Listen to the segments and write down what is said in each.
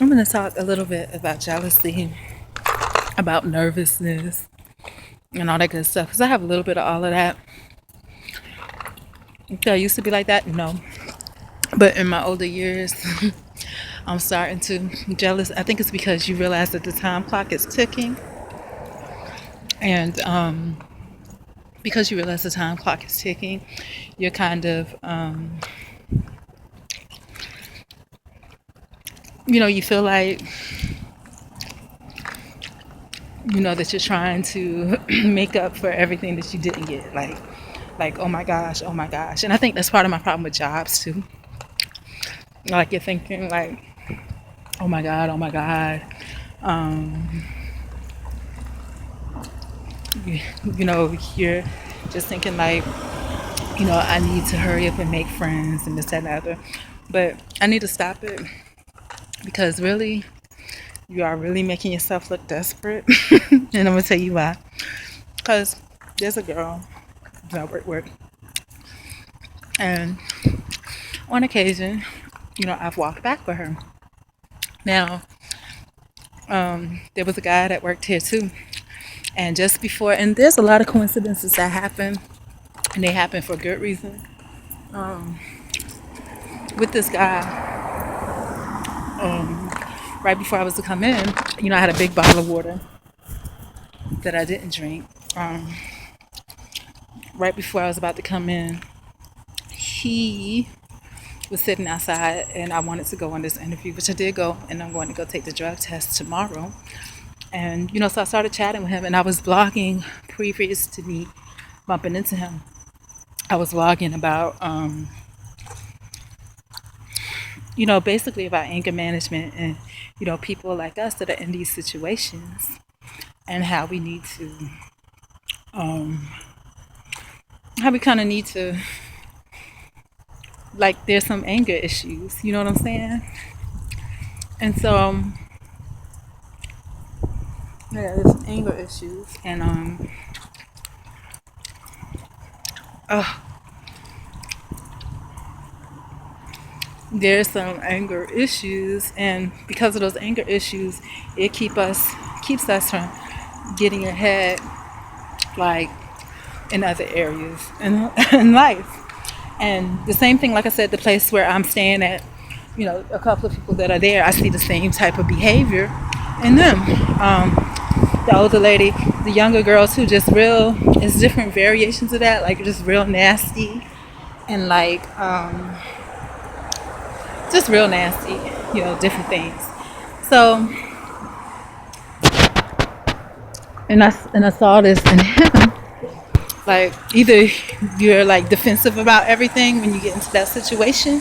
I'm going to talk a little bit about jealousy, about nervousness, and all that good stuff. Because I have a little bit of all of that. Did I used to be like that? No. But in my older years, I'm starting to be jealous. I think it's because you realize that the time clock is ticking. And because you realize the time clock is ticking, you're kind of, you feel like, that you're trying to make up for everything that you didn't get. Like, oh my gosh, oh my gosh. And I think that's part of my problem with jobs too. Like you're thinking like, oh my God, oh my God. Um, you're just thinking like, I need to hurry up and make friends and this, that, and the other. But I need to stop it because really, you are really making yourself look desperate. And I'm going to tell you why. Because there's a girl that I work with, and on occasion, I've walked back with her. Now, there was a guy that worked here too. And just before, and there's a lot of coincidences that happen, and they happen for good reason. Um, with this guy, right before I was to come in, I had a big bottle of water that I didn't drink. Right before I was about to come in, he was sitting outside, and I wanted to go on this interview, which I did go, and I'm going to go take the drug test tomorrow. And, so I started chatting with him, and I was blogging previous to me bumping into him. I was blogging about, basically about anger management and, people like us that are in these situations and how we need to, how we kind of need to, like, there's some anger issues, you know what I'm saying? And so, yeah, there's some anger issues, and, uh, there's some anger issues, and because of those anger issues, it keeps us from getting ahead, like in other areas in life. And the same thing, like I said, the place where I'm staying at, a couple of people that are there, I see the same type of behavior in them. The older lady, the younger girls who just real, it's different variations of that, like just real nasty and like just real nasty, different things. So, and I saw this in him. Like either you're like defensive about everything when you get into that situation,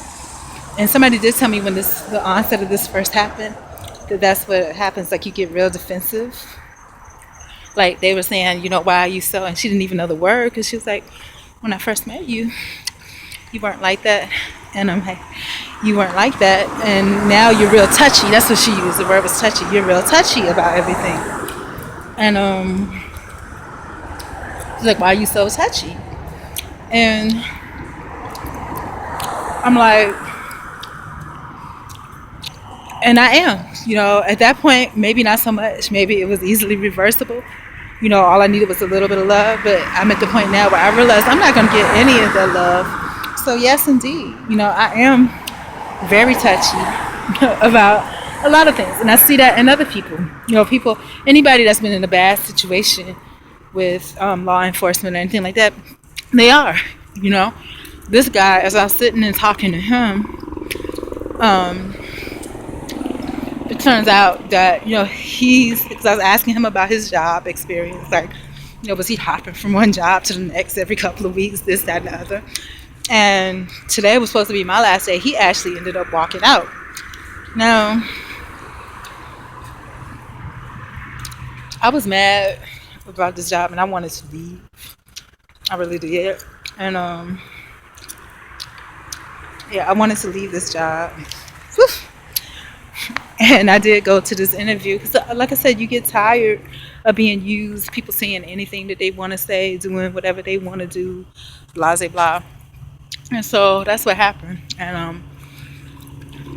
and somebody did tell me when the onset of this first happened, that's what happens. Like you get real defensive. Like they were saying, why are you so? And she didn't even know the word because she was like, when I first met you, you weren't like that. And I'm like, you weren't like that, and now you're real touchy. That's what she used. The word was touchy. You're real touchy about everything. And she's like, why are you so touchy? And I'm like, and I am. At that point, maybe not so much. Maybe it was easily reversible. All I needed was a little bit of love. But I'm at the point now where I realize I'm not going to get any of that love. So yes, indeed, I am very touchy about a lot of things, and I see that in other people. Anybody that's been in a bad situation with law enforcement or anything like that, they are. This guy, as I was sitting and talking to him, um, it turns out that because I was asking him about his job experience, like was he hopping from one job to the next every couple of weeks, this, that, and the other. And today was supposed to be my last day. He actually ended up walking out. Now, I was mad about this job and I wanted to leave. I really did. And yeah, I wanted to leave this job. Whew. And I did go to this interview because, like I said, you get tired of being used, people saying anything that they want to say, doing whatever they want to do, blah, blah, blah. And so that's what happened. And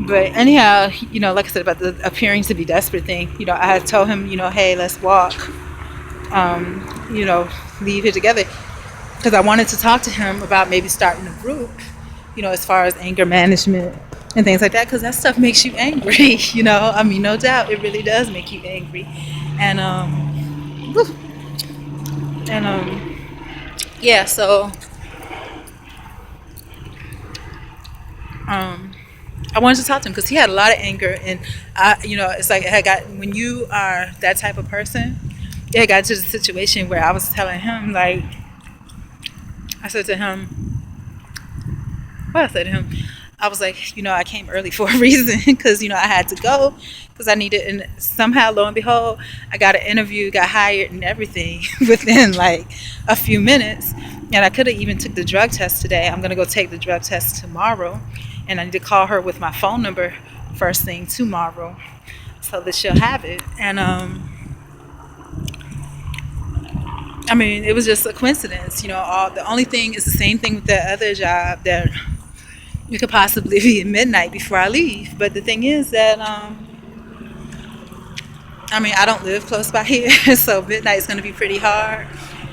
But anyhow, like I said about the appearing to be desperate thing, I had told him, hey, let's walk, leave here together, because I wanted to talk to him about maybe starting a group, as far as anger management and things like that, because that stuff makes you angry. I mean, no doubt, it really does make you angry, and and yeah, so um, I wanted to talk to him because he had a lot of anger, and it's like it had got when you are that type of person, it had got to the situation where I was telling him, like, I said to him, what I said to him, I was like, I came early for a reason because I had to go because I needed, and somehow, lo and behold, I got an interview, got hired, and everything within like a few minutes, and I could have even took the drug test today. I'm gonna go take the drug test tomorrow, and I need to call her with my phone number first thing tomorrow so that she'll have it. And I mean, it was just a coincidence, the only thing is the same thing with that other job, that it could possibly be at midnight before I leave. But the thing is that I mean, I don't live close by here, so midnight is going to be pretty hard.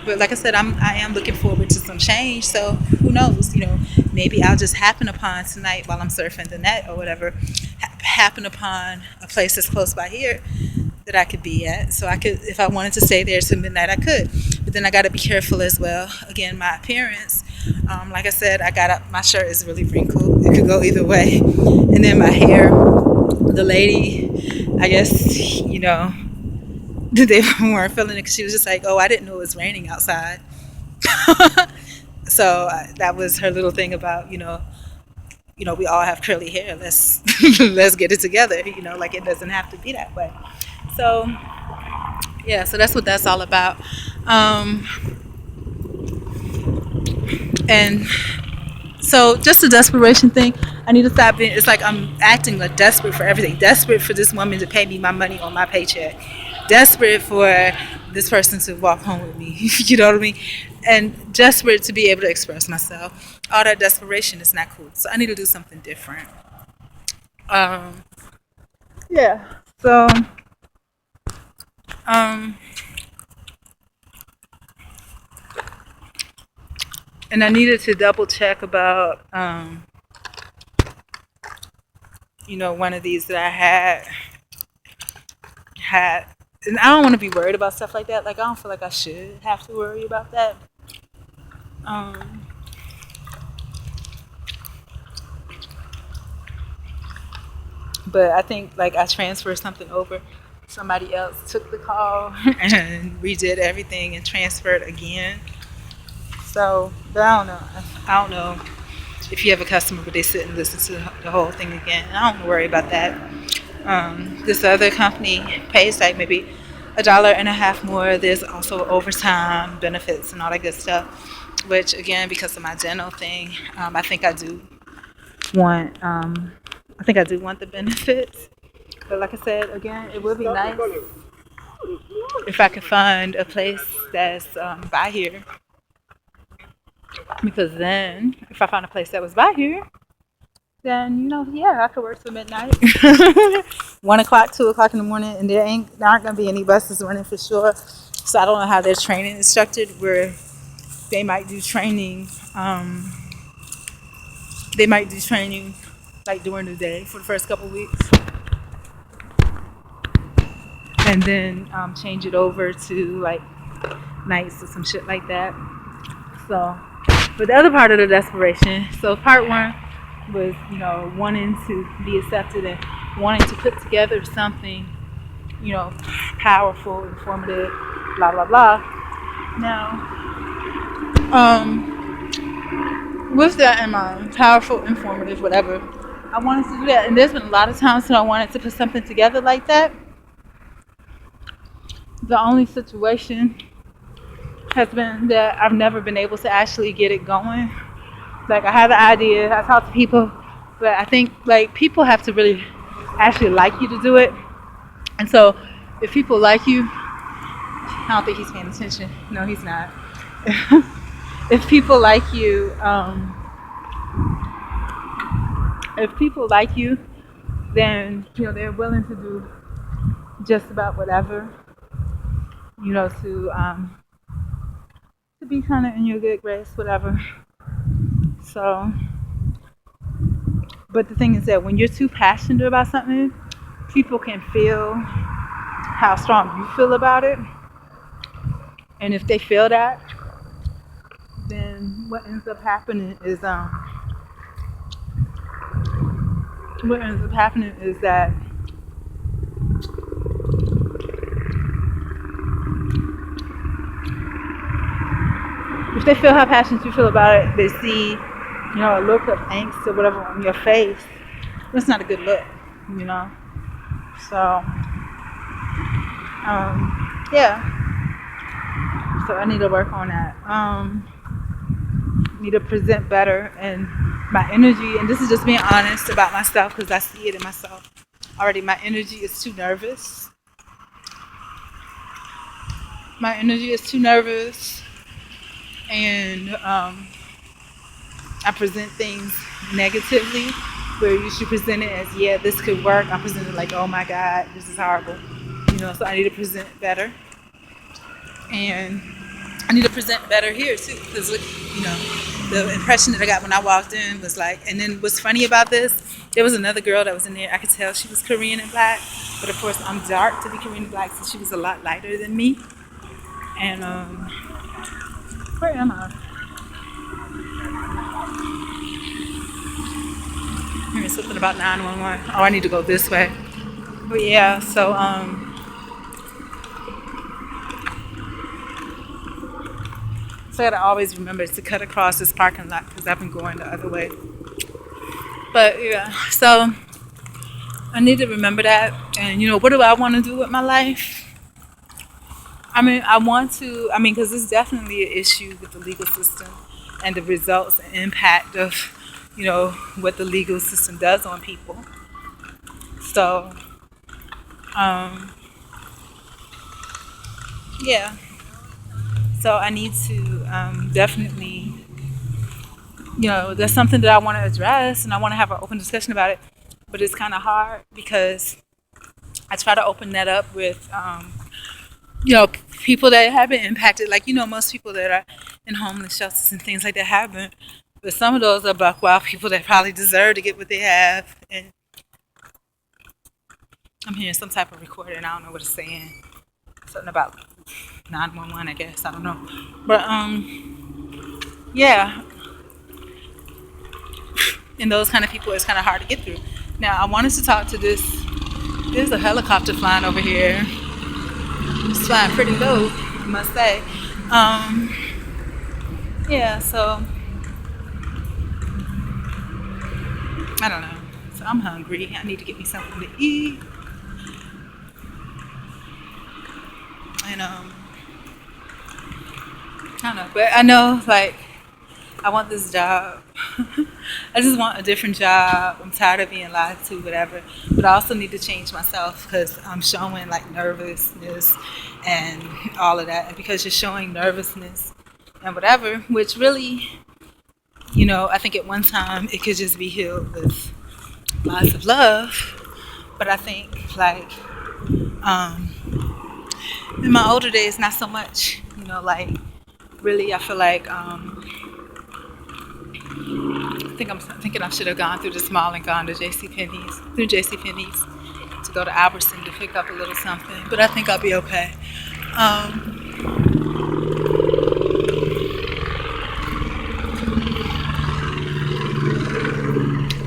But like I said, I am looking forward to some change. So who knows? Maybe I'll just happen upon tonight while I'm surfing the net or whatever, happen upon a place that's close by here that I could be at. So I could, if I wanted to stay there till midnight, I could. But then I got to be careful as well. Again, my appearance. Like I said, my shirt is really wrinkled. It could go either way. And then my hair, the lady, I guess, they weren't feeling it because she was just like, oh, I didn't know it was raining outside. So that was her little thing about, we all have curly hair. Let's let's get it together. Like it doesn't have to be that way. So yeah, so that's what that's all about. And so just the desperation thing, I need to stop being, it's like I'm acting like desperate for everything. Desperate for this woman to pay me my money on my paycheck. Desperate for this person to walk home with me. You know what I mean? And desperate to be able to express myself. All that desperation is not cool. So I need to do something different. Yeah. So and I needed to double check about one of these that I had, and I don't want to be worried about stuff like that. Like, I don't feel like I should have to worry about that. But I think, like, I transferred something over. Somebody else took the call and redid everything and transferred again. So, but I don't know if you have a customer, but they sit and listen to the whole thing again. I don't worry about that. This other company pays like maybe $1.50 more. There's also overtime benefits and all that good stuff. Which again, because of my dental thing, I think I do want. I think I do want the benefits. But like I said, again, it would be nice if I could find a place that's by here. Because then, if I found a place that was by here, then I could work till midnight, 1 o'clock, 2 o'clock in the morning, and there aren't gonna be any buses running for sure. So I don't know how their training is structured, where they might do training. They might do training like during the day for the first couple weeks, and then change it over to like nights or some shit like that. So, but the other part of the desperation. So part one was, wanting to be accepted and wanting to put together something, powerful, informative, blah, blah, blah. Now, with that in mind, powerful, informative, whatever, I wanted to do that. And there's been a lot of times when I wanted to put something together like that. The only situation has been that I've never been able to actually get it going. Like, I have an idea, I talk to people, but I think like people have to really actually like you to do it. And so if people like you, I don't think he's paying attention. No, he's not. If people like you, then they're willing to do just about whatever, to be kind of in your good grace, whatever. So, but the thing is that when you're too passionate about something, people can feel how strong you feel about it, and if they feel that, then what ends up happening is that if they feel how passionate you feel about it, they see, a look of angst or whatever on your face. That's not a good look, you know. So, yeah. So I need to work on that. Need to present better, and my energy. And this is just being honest about myself because I see it in myself already. My energy is too nervous. And I present things negatively, where you should present it as, yeah, this could work. I present it like, oh my God, this is horrible. So I need to present better. And I need to present better here too, because the impression that I got when I walked in was like, and then what's funny about this, there was another girl that was in there. I could tell she was Korean and black, but of course I'm dark to be Korean and black, so she was a lot lighter than me. And where am I? Here's something about 911. Oh, I need to go this way. But yeah, so I gotta always remember to cut across this parking lot because I've been going the other way. But yeah, so I need to remember that. And what do I want to do with my life? Because it's definitely an issue with the legal system and the results and impact of, what the legal system does on people. So, yeah. So I need to definitely, there's something that I want to address and I want to have an open discussion about it. But it's kind of hard because I try to open that up with, people that have been impacted. Like, most people that are in homeless shelters and things like that have been. But some of those are buck wild people that probably deserve to get what they have. And I'm hearing some type of recording. I don't know what it's saying. Something about 911, I guess. I don't know. But, yeah. And those kind of people, it's kind of hard to get through. Now, I wanted to talk to this. There's a helicopter flying over here. It's flying pretty low, I must say. Yeah, so I don't know. So I'm hungry. I need to get me something to eat. And I don't know, but I know, like, I want this job. I just want a different job. I'm tired of being lied to, whatever. But I also need to change myself because I'm showing like nervousness and all of that. And because you're showing nervousness and whatever, which really, I think at one time it could just be healed with lots of love. But I think like in my older days, not so much. Like really, I feel like I'm thinking I should have gone through this mall and gone to JCPenney's to go to Albertson to pick up a little something. But I think I'll be okay.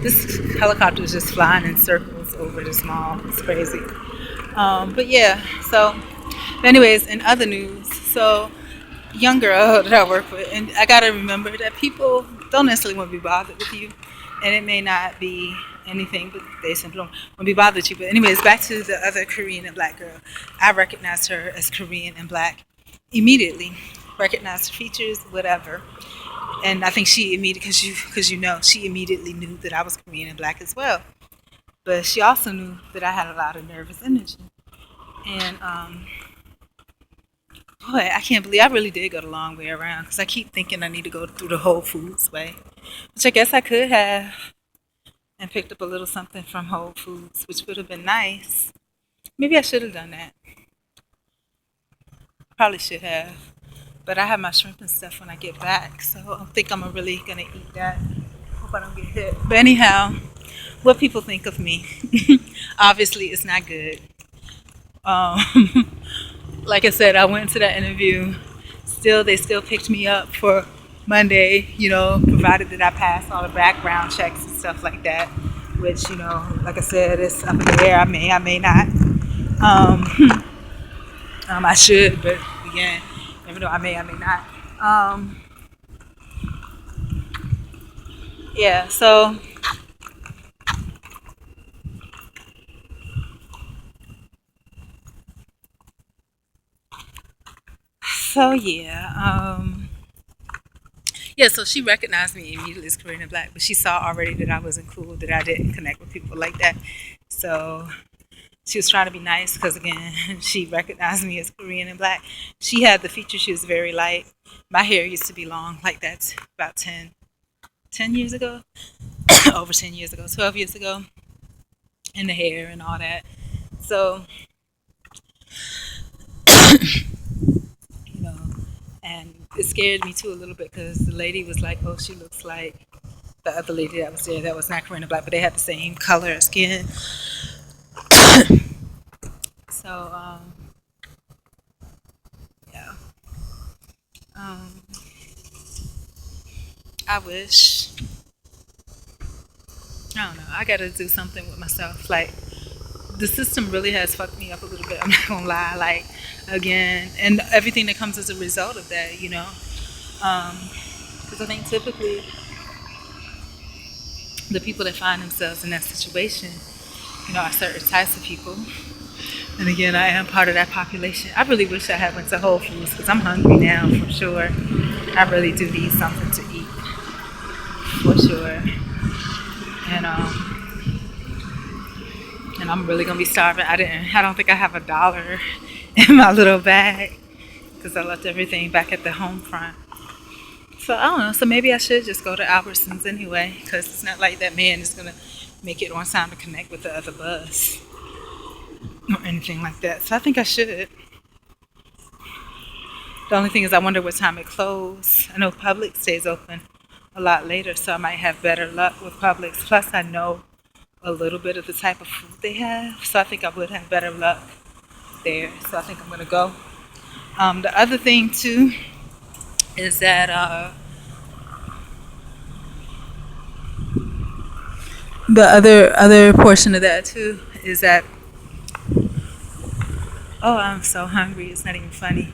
This helicopter is just flying in circles over this mall. It's crazy. But yeah, so anyways, in other news, so young girl that I work with, and I gotta remember that people don't necessarily want to be bothered with you, and it may not be anything, but they simply don't want to be bothered with you. But anyways, back to the other Korean and black girl. I recognized her as Korean and black immediately. Recognized her features, whatever. And I think she immediately, she immediately knew that I was Korean and black as well. But she also knew that I had a lot of nervous energy. And boy, I can't believe I really did go the long way around because I keep thinking I need to go through the Whole Foods way, which I guess I could have. and picked up a little something from Whole Foods, which would have been nice. Maybe I should have done that. Probably should have. But I have my shrimp and stuff when I get back, so I think I'm really gonna eat that. Hope I don't get hit. But anyhow, what people think of me, obviously, it's not good. Um, like I said, I went to that interview. Still, they still picked me up for Monday. Provided that I pass all the background checks and stuff like that. Which like I said, it's up in the air. I may not. Um, I should, but again, even though I may not. Um, yeah. So yeah. Yeah, so she recognized me immediately as Korean and black, but she saw already that I wasn't cool, that I didn't connect with people like that. So she was trying to be nice because, again, she recognized me as Korean and black. She had the features, she was very light. My hair used to be long like that about 10 years ago, over 10 years ago, 12 years ago, and the hair and all that. So, you know, and it scared me too a little bit because the lady was like, oh, she looks like the other lady that was there that was not Korean and black, but they had the same color of skin. So, yeah. Um, I wish, I don't know, I gotta do something with myself. Like, the system really has fucked me up a little bit, I'm not gonna lie. Like, again, and everything that comes as a result of that. Because I think typically the people that find themselves in that situation, are certain types of people. And again, I am part of that population. I really wish I had went to Whole Foods because I'm hungry now for sure. I really do need something to eat for sure. And and I'm really gonna be starving. I don't think I have $1 in my little bag because I left everything back at the home front. So I don't know. So maybe I should just go to Albertsons anyway because it's not like that man is gonna make it on time to connect with the other bus or anything like that. So I think I should. The only thing is I wonder what time it closes. I know Publix stays open a lot later, so I might have better luck with Publix. Plus I know a little bit of the type of food they have, so I think I would have better luck there. So I think I'm gonna go. The other thing too is that the other portion of that too is that, oh, I'm so hungry. It's not even funny.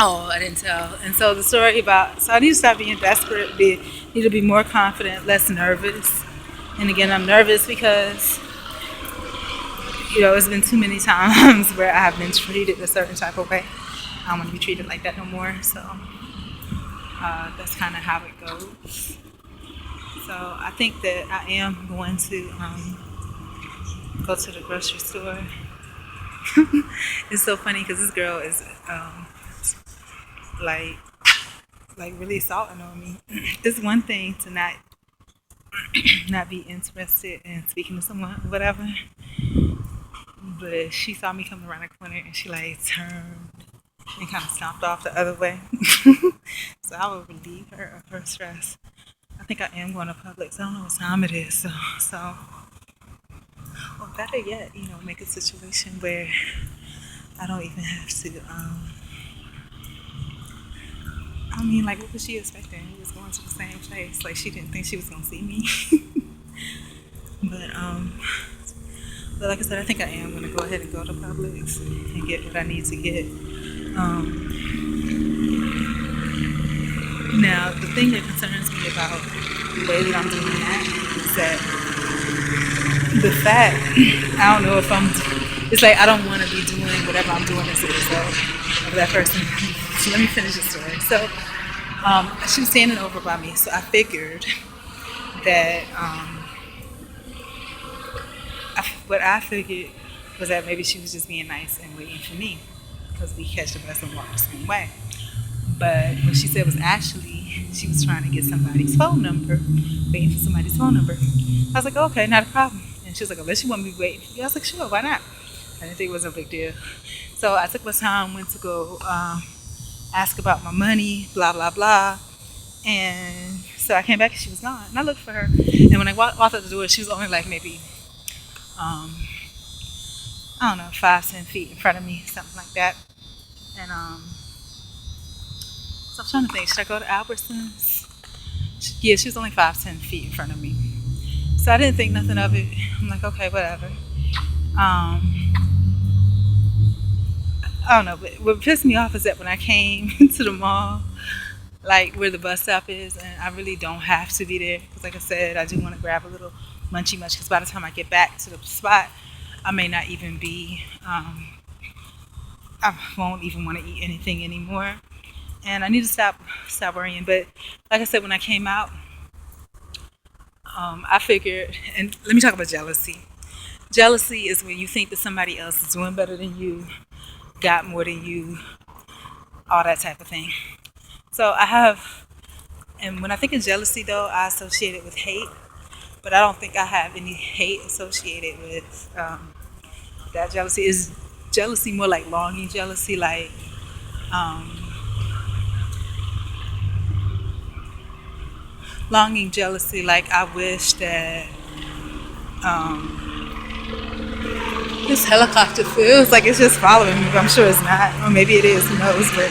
Oh, I didn't tell. And so the story about, so I need to stop being desperate, need to be more confident, less nervous. And again, I'm nervous because, it's been too many times where I have been treated a certain type of way. I don't want to be treated like that no more. So that's kind of how it goes. So I think that I am going to go to the grocery store. It's so funny because this girl is like really assaulting on me. It's one thing to not be interested in speaking to someone, whatever. But she saw me coming around the corner and she like turned and kind of stomped off the other way. So I will relieve her of her stress. I think I am going to Publix. I don't know what time it is, so or better yet, make a situation where I don't even have to. I mean, like, what was she expecting? We was going to the same place. Like, she didn't think she was gonna see me. but but like I said, I think I am gonna go ahead and go to Publix and get what I need to get. Now, the thing that concerns me about the way that I'm doing that is that the fact, I don't know if it's like I don't want to be doing whatever I'm doing as a result of that person. So let me finish the story. So she was standing over by me, so I figured that what I figured was that maybe she was just being nice and waiting for me because we catch the bus and walk the same way. But what she said was actually She was trying to get somebody's phone number, waiting for somebody's phone number. I was like, okay, not a problem. And she was like, unless you want me waiting for you. I was like, sure, why not? I didn't think it was a big deal. So I took my time, went to go ask about my money, blah, blah, blah. And so I came back and she was gone. And I looked for her. And when I walked out the door, she was only like maybe, um, I don't know, 5, 10 feet in front of me, something like that. And so I'm trying to think, should I go to Albertsons? Yeah, she was only 5, 10 feet in front of me. So I didn't think nothing of it. I'm like, okay, whatever. I don't know, but what pissed me off is that when I came to the mall, like where the bus stop is, and I really don't have to be there because, like I said, I do want to grab a little munchy much because by the time I get back to the spot, I may not even be, I won't even want to eat anything anymore, and I need to stop worrying. But like I said, when I came out, I figured, and let me talk about jealousy. Jealousy is when you think that somebody else is doing better than you, got more than you, all that type of thing. So I have, and when I think of jealousy though, I associate it with hate, but I don't think I have any hate associated with that jealousy. Is jealousy more like longing jealousy, like um, longing jealousy, like I wish that this helicopter feels like it's just following me, but I'm sure it's not, or maybe it is, who knows, but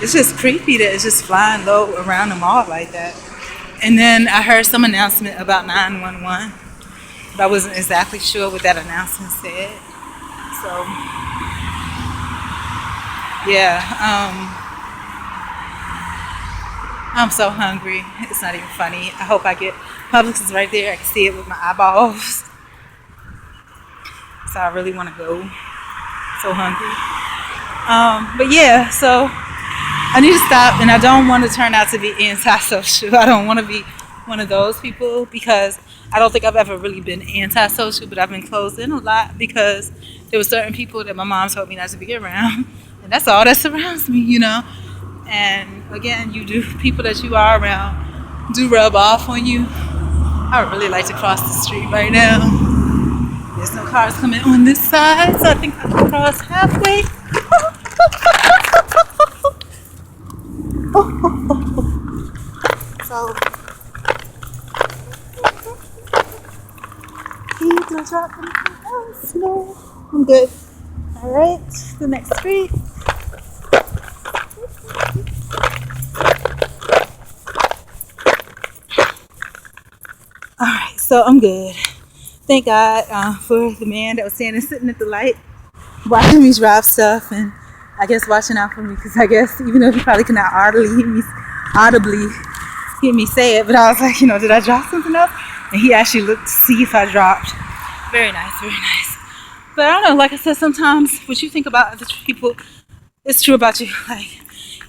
it's just creepy that it's just flying low around the mall like that. And then I heard some announcement about 911, but I wasn't exactly sure what that announcement said. So, yeah, I'm so hungry. It's not even funny. I hope I get, Publix is right there. I can see it with my eyeballs. So I really want to go. So hungry. But yeah, so I need to stop, and I don't want to turn out to be antisocial. I don't want to be one of those people because I don't think I've ever really been antisocial, but I've been closed in a lot because there were certain people that my mom told me not to be around, and that's all that surrounds me, you know. And again, you do, people that you are around do rub off on you. I would really like to cross the street right now. There's no cars coming on this side, so I think I can cross halfway. So, people are dropping else. No, I'm good. All right, the next street. All right, so I'm good. Thank God for the man that was sitting at the light, watching me drop stuff, and I guess watching out for me because I guess even though he probably could not audibly hear me say it, but I was like, did I drop something else? And he actually looked to see if I dropped. Very nice, very nice. But I don't know, like I said, sometimes what you think about other people is true about you. Like,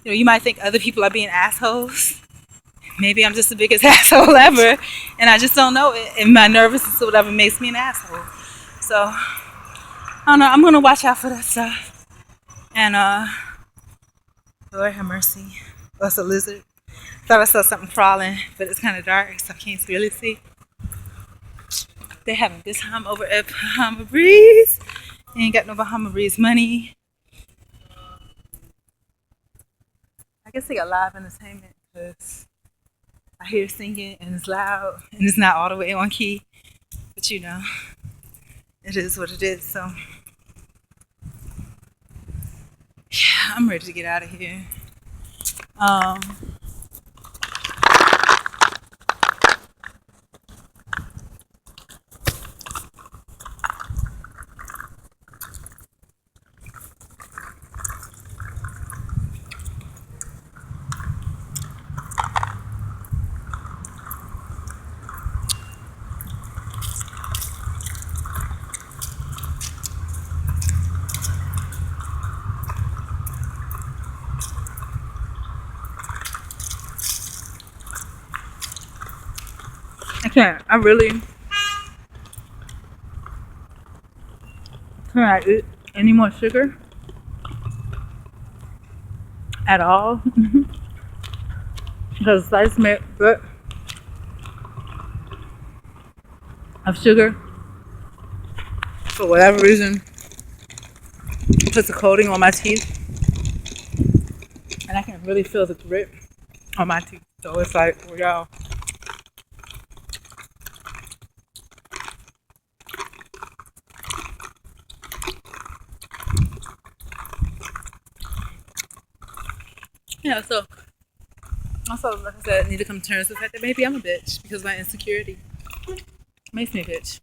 you might think other people are being assholes. Maybe I'm just the biggest asshole ever, and I just don't know it. And my nervousness or whatever makes me an asshole. So, I don't know, I'm going to watch out for that stuff. And, Lord have mercy. Oh, it's a lizard. Thought I saw something crawling, but it's kind of dark, so I can't really see. They're having this time over at Bahama Breeze. Ain't got no Bahama Breeze money. I guess they got live entertainment because I hear singing and it's loud and it's not all the way on key. But it is what it is. So, yeah, I'm ready to get out of here. I can't. I really can't eat any more sugar at all. because sliced bread of sugar, for whatever reason, puts a coating on my teeth, and I can really feel the grit on my teeth. So it's like, well, y'all. Yeah, so also, like I said, I need to come to terms with the fact that maybe I'm a bitch because my insecurity makes me a bitch.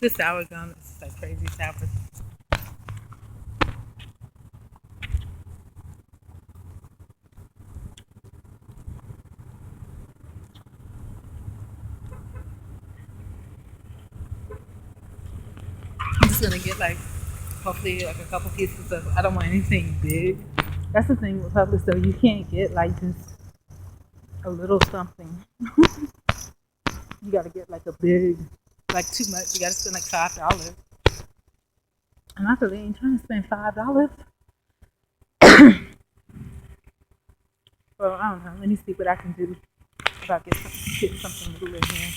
This sour gum is like crazy sour. I'm just gonna get like, hopefully, like a couple pieces of. I don't want anything big. That's the thing with Publix though. You can't get like just a little something. You gotta get like a big, like too much. You gotta spend like $5. And I really ain't trying to spend $5. Well, I don't know. Let me see what I can do if I get something little in here.